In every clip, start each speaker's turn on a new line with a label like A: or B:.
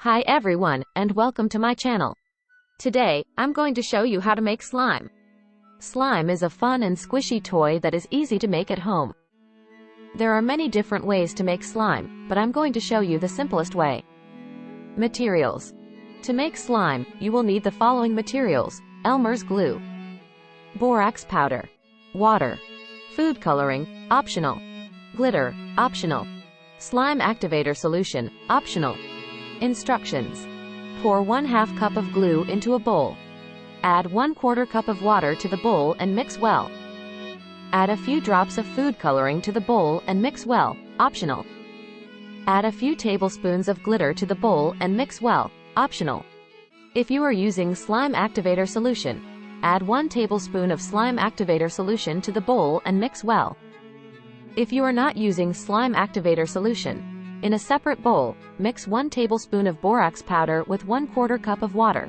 A: Hi everyone, and welcome to my channel. Today, I'm going to show you how to make slime. Slime is a fun and squishy toy that is easy to make at home. There are many different ways to make slime, but I'm going to show you the simplest way. Materials. To make slime, you will need the following materials: Elmer's glue, borax powder, water, food coloring, optional, glitter, optional, slime activator solution, optional. Instructions. Pour 1/2 cup of glue into a bowl. Add 1/4 cup of water to the bowl and mix well. Add a few drops of food coloring to the bowl and mix well, optional. Add a few tablespoons of glitter to the bowl and mix well, optional. If you are using slime activator solution, add 1 tablespoon of slime activator solution to the bowl and mix well. If you are not using slime activator solution, in a separate bowl, mix 1 tablespoon of borax powder with 1/4 cup of water.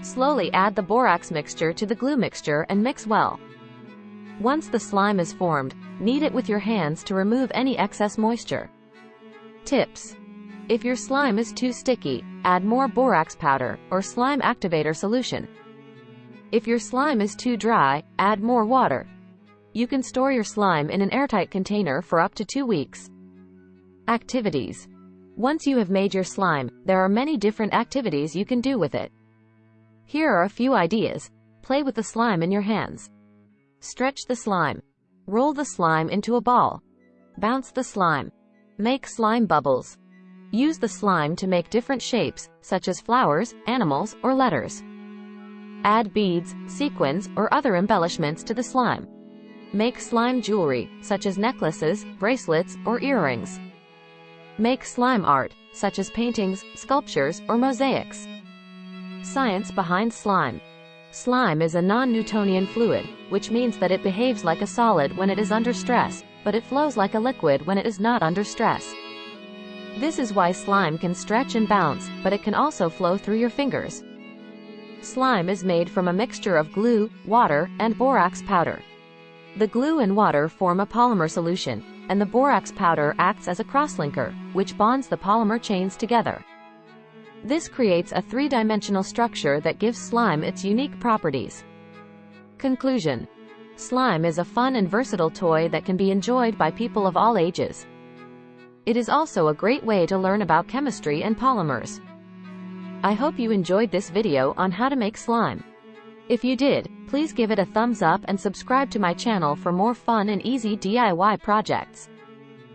A: Slowly add the borax mixture to the glue mixture and mix well. Once the slime is formed, knead it with your hands to remove any excess moisture. Tips. If your slime is too sticky, add more borax powder or slime activator solution. If your slime is too dry, add more water. You can store your slime in an airtight container for up to 2 weeks. Activities. Once you have made your slime, there are many different activities you can do with it. Here are a few ideas. Play with the slime in your hands. Stretch the slime. Roll the slime into a ball. Bounce the slime. Make slime bubbles. Use the slime to make different shapes, such as flowers, animals, or letters. Add beads, sequins, or other embellishments to the slime. Make slime jewelry, such as necklaces, bracelets, or earrings. Make slime art, such as paintings, sculptures, or mosaics. Science behind slime. Slime is a non-Newtonian fluid, which means that it behaves like a solid when it is under stress, but it flows like a liquid when it is not under stress. This is why slime can stretch and bounce, but it can also flow through your fingers. Slime is made from a mixture of glue, water, and borax powder. The glue and water form a polymer solution, and the borax powder acts as a crosslinker, which bonds the polymer chains together. This creates a 3-dimensional structure that gives slime its unique properties. Conclusion. Slime is a fun and versatile toy that can be enjoyed by people of all ages. It is also a great way to learn about chemistry and polymers. I hope you enjoyed this video on how to make slime. If you did, please give it a thumbs up and subscribe to my channel for more fun and easy DIY projects.